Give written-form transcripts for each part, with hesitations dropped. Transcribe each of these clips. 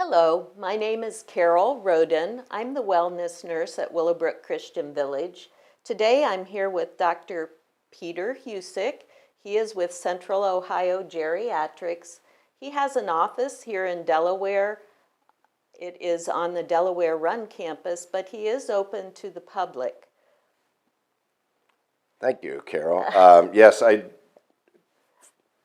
Hello, my name is Carol Roden. I'm the wellness nurse at Willow Brook Christian Village. Today I'm here with Dr. Peter Hucek. He is with Central Ohio Geriatrics. He has an office here in Delaware. It is on the Delaware Run campus, but he is open to the public. Thank you, Carol. Yes, I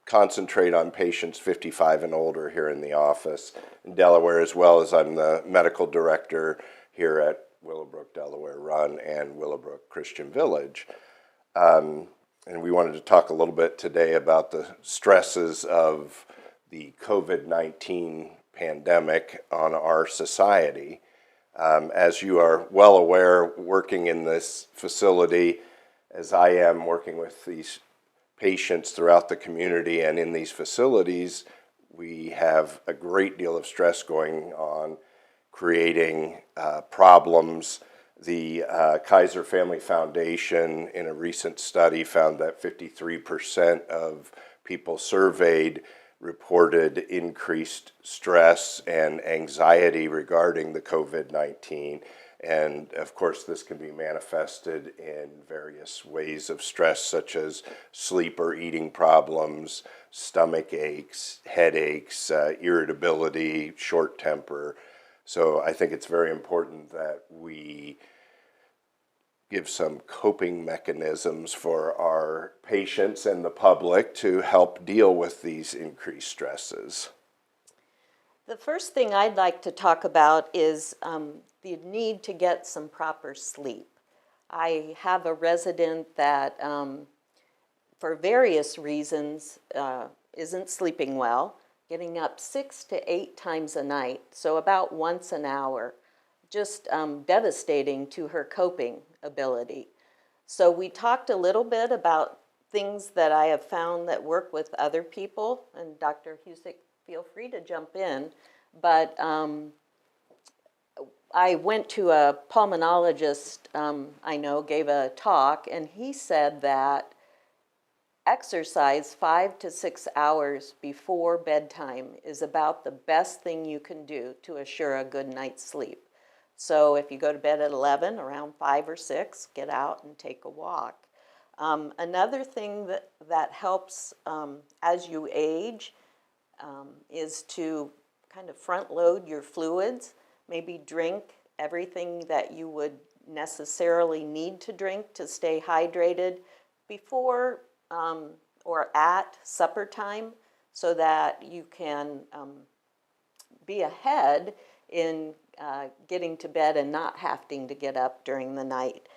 concentrate on patients 55 and older here in the office in Delaware, as well as I'm the medical director here at Willowbrook Delaware Run and Willowbrook Christian Village. And we wanted to talk a little bit today about the stresses of the COVID-19 pandemic on our society. As you are well aware, working in this facility, as I am working with these patients throughout the community and in these facilities, we have a great deal of stress going on, creating problems. The Kaiser Family Foundation, in a recent study, found that 53% of people surveyed reported increased stress and anxiety regarding the COVID-19. And of course, this can be manifested in various ways of stress, such as sleep or eating problems, stomach aches, headaches, irritability, short temper. So I think it's very important that we give some coping mechanisms for our patients and the public to help deal with these increased stresses. The first thing I'd like to talk about is the need to get some proper sleep. I have a resident that, for various reasons, isn't sleeping well, getting up 6 to 8 times a night, so about once an hour, just devastating to her coping ability. So we talked a little bit about things that I have found that work with other people, and Dr. Hucek, feel free to jump in, but I went to a pulmonologist I know, gave a talk, and he said that exercise 5 to 6 hours before bedtime is about the best thing you can do to assure a good night's sleep. So if you go to bed at 11, around 5 or 6, get out and take a walk. Another thing that helps as you age is to kind of front load your fluids, maybe drink everything that you would necessarily need to drink to stay hydrated before or at supper time, so that you can be ahead in getting to bed and not having to get up during the night.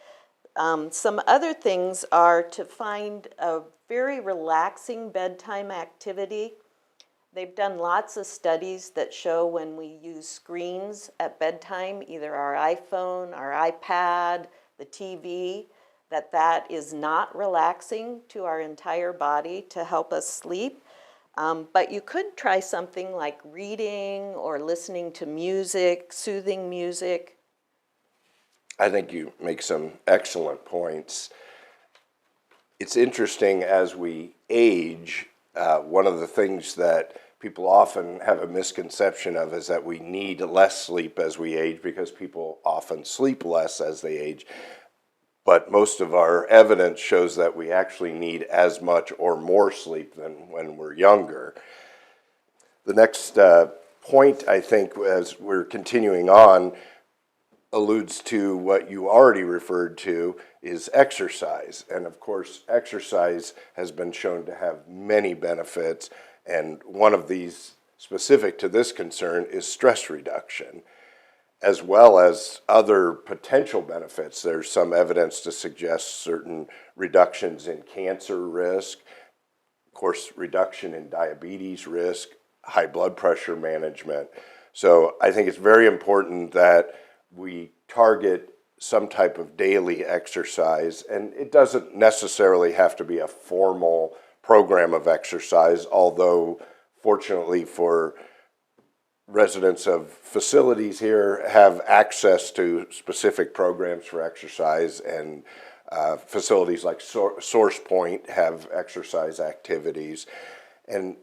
Some other things are to find a very relaxing bedtime activity. They've done lots of studies that show when we use screens at bedtime, either our iPhone, our iPad, the TV, that is not relaxing to our entire body to help us sleep. But you could try something like reading or listening to music, soothing music. I think you make some excellent points. It's interesting, as we age, one of the things that people often have a misconception of is that we need less sleep as we age, because people often sleep less as they age. But most of our evidence shows that we actually need as much or more sleep than when we're younger. The next point, I think, as we're continuing on, alludes to what you already referred to, is exercise. And of course, exercise has been shown to have many benefits, and one of these specific to this concern is stress reduction, as well as other potential benefits. There's some evidence to suggest certain reductions in cancer risk, of course, reduction in diabetes risk, high blood pressure management. So I think it's very important that we target some type of daily exercise, and it doesn't necessarily have to be a formal program of exercise, although fortunately for residents of facilities here have access to specific programs for exercise, and facilities like Source Point have exercise activities. And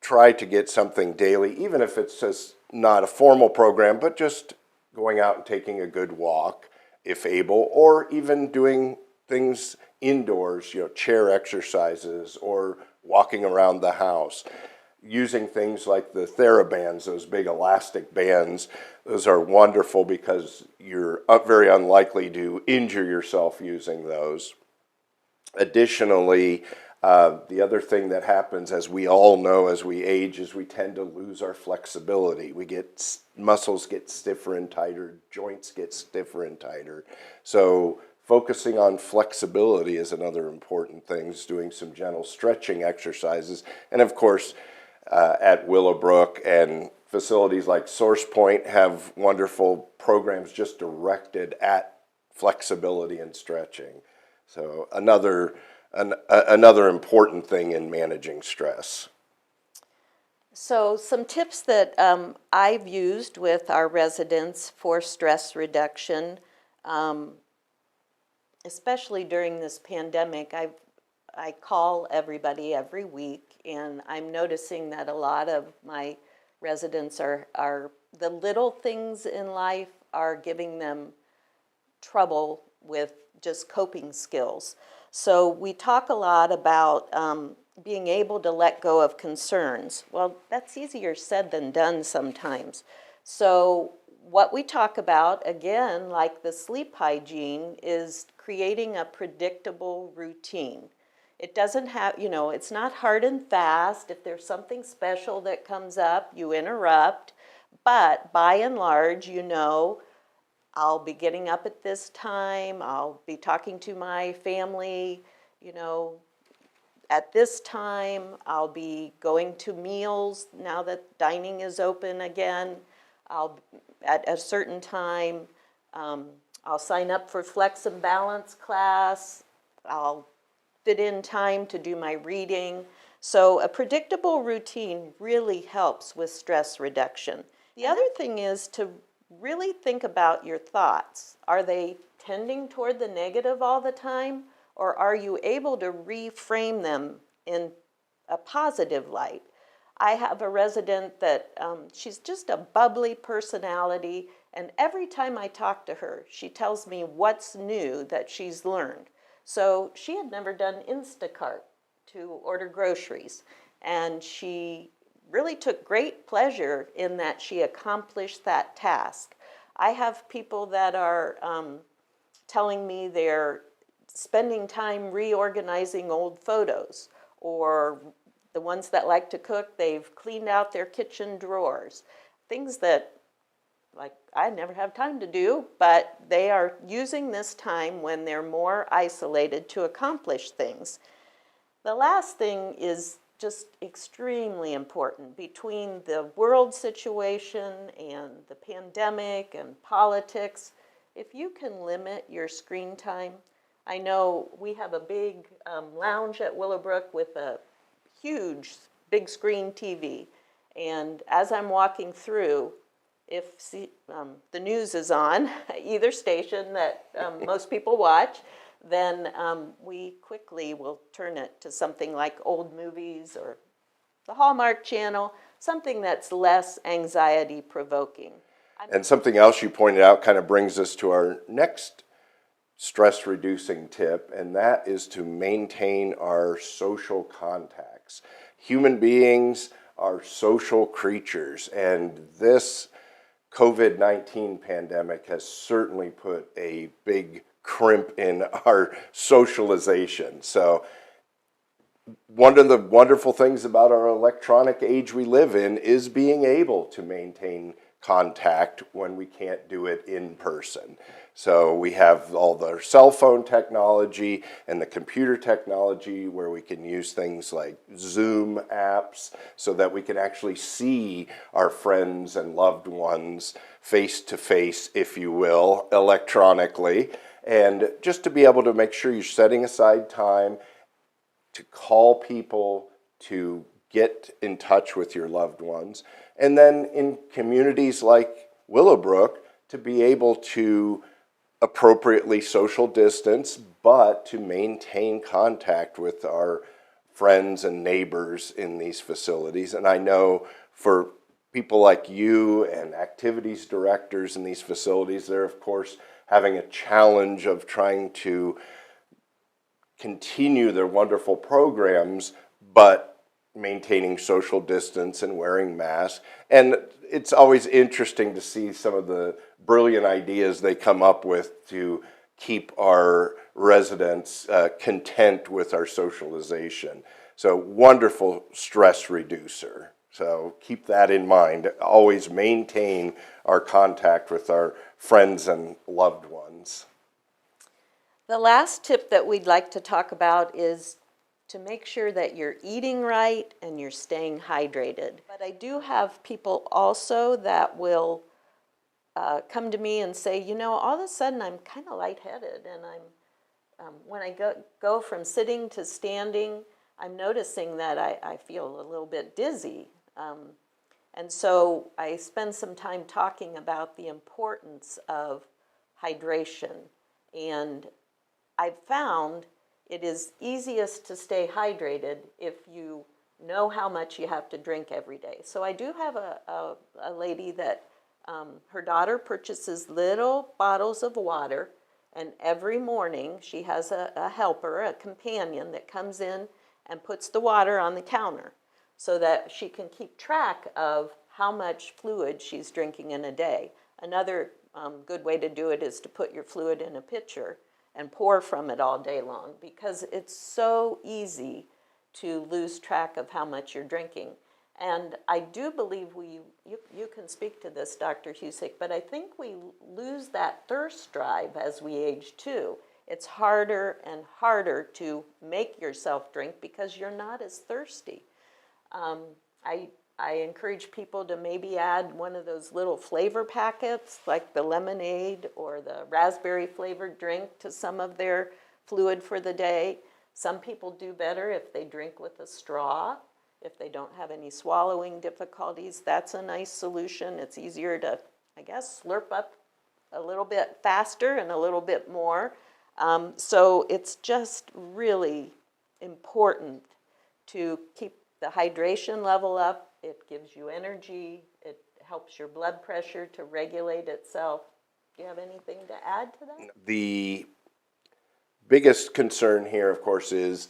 try to get something daily, even if it's just not a formal program, but just going out and taking a good walk if able, or even doing things indoors, chair exercises or walking around the house. Using things like the TheraBands, those big elastic bands, those are wonderful because you're very unlikely to injure yourself using those. Additionally, the other thing that happens, as we all know as we age, is we tend to lose our flexibility. Muscles get stiffer and tighter, joints get stiffer and tighter. So focusing on flexibility is another important thing, is doing some gentle stretching exercises. And of course, at Willowbrook and facilities like Source Point have wonderful programs just directed at flexibility and stretching. So another important thing in managing stress. So some tips that I've used with our residents for stress reduction, especially during this pandemic, I call everybody every week, and I'm noticing that a lot of my residents are the little things in life are giving them trouble with just coping skills. So we talk a lot about being able to let go of concerns. Well, that's easier said than done sometimes. So what we talk about, again, like the sleep hygiene, is creating a predictable routine. It doesn't have, it's not hard and fast. If there's something special that comes up, you interrupt. But by and large, I'll be getting up at this time, I'll be talking to my family, at this time, I'll be going to meals now that dining is open again. At a certain time, I'll sign up for Flex and Balance class. I'll fit in time to do my reading. So a predictable routine really helps with stress reduction. The other thing is to really think about your thoughts. Are they tending toward the negative all the time, or are you able to reframe them in a positive light? I have a resident that she's just a bubbly personality, and every time I talk to her, she tells me what's new that she's learned. So she had never done Instacart to order groceries, and she really took great pleasure in that she accomplished that task. I have people that are telling me they're spending time reorganizing old photos, or the ones that like to cook, they've cleaned out their kitchen drawers. Things that, like, I never have time to do, but they are using this time when they're more isolated to accomplish things. The last thing is just extremely important. Between the world situation and the pandemic and politics, if you can limit your screen time. I know we have a big lounge at Willowbrook with a huge big screen TV, and as I'm walking through, if the news is on, either station that most people watch, then we quickly will turn it to something like old movies or the Hallmark Channel, something that's less anxiety provoking. And something else you pointed out kind of brings us to our next stress reducing tip, and that is to maintain our social contacts. Human beings are social creatures, and this COVID-19 pandemic has certainly put a big crimp in our socialization. So one of the wonderful things about our electronic age we live in is being able to maintain contact when we can't do it in person. So we have all the cell phone technology and the computer technology where we can use things like Zoom apps so that we can actually see our friends and loved ones face to face, if you will, electronically. And just to be able to make sure you're setting aside time to call people, to get in touch with your loved ones. And then in communities like Willowbrook, to be able to appropriately social distance, but to maintain contact with our friends and neighbors in these facilities. And I know for people like you and activities directors in these facilities, they're of course having a challenge of trying to continue their wonderful programs, but maintaining social distance and wearing masks. And it's always interesting to see some of the brilliant ideas they come up with to keep our residents content with our socialization. So wonderful stress reducer. So keep that in mind. Always maintain our contact with our friends and loved ones. The last tip that we'd like to talk about is to make sure that you're eating right and you're staying hydrated. But I do have people also that will come to me and say, you know, all of a sudden I'm kind of lightheaded, and when I go from sitting to standing, I'm noticing that I feel a little bit dizzy. And so I spend some time talking about the importance of hydration. And I've found it is easiest to stay hydrated if you know how much you have to drink every day. So I do have a lady that her daughter purchases little bottles of water, and every morning she has a helper, a companion that comes in and puts the water on the counter so that she can keep track of how much fluid she's drinking in a day. Another good way to do it is to put your fluid in a pitcher and pour from it all day long, because it's so easy to lose track of how much you're drinking. And I do believe you can speak to this, Dr. Hucek, but I think we lose that thirst drive as we age too. It's harder and harder to make yourself drink because you're not as thirsty. I encourage people to maybe add one of those little flavor packets, like the lemonade or the raspberry flavored drink, to some of their fluid for the day. Some people do better if they drink with a straw. If they don't have any swallowing difficulties, that's a nice solution. It's easier to, I guess, slurp up a little bit faster and a little bit more. So it's just really important to keep the hydration level up. It gives you energy. It helps your blood pressure to regulate itself. Do you have anything to add to that? The biggest concern here, of course, is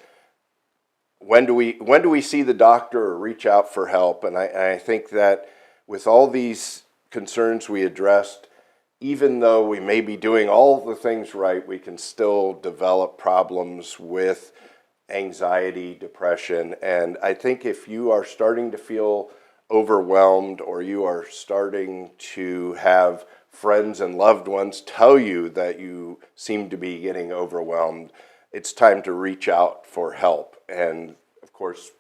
when do we see the doctor or reach out for help? And I think that with all these concerns we addressed, even though we may be doing all the things right, we can still develop problems with anxiety, depression. And I think if you are starting to feel overwhelmed, or you are starting to have friends and loved ones tell you that you seem to be getting overwhelmed, it's time to reach out for help. And of course,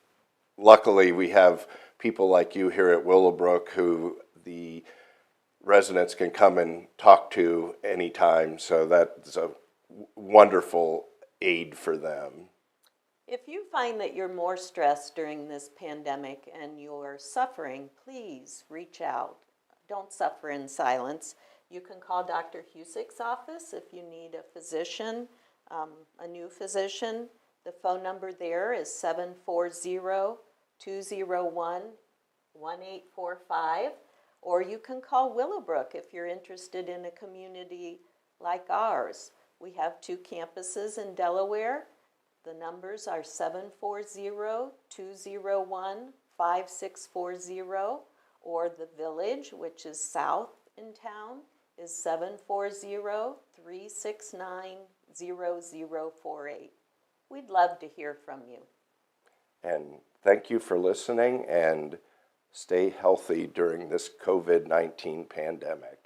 luckily we have people like you here at Willowbrook who the residents can come and talk to anytime. So that's a wonderful aid for them. If you find that you're more stressed during this pandemic and you're suffering, please reach out. Don't suffer in silence. You can call Dr. Hucek's office if you need a physician, a new physician. The phone number there is 740-201-1845. Or you can call Willowbrook if you're interested in a community like ours. We have 2 campuses in Delaware. The numbers are 740-201-5640, or the Village, which is south in town, is 740-369-0048. We'd love to hear from you. And thank you for listening, and stay healthy during this COVID-19 pandemic.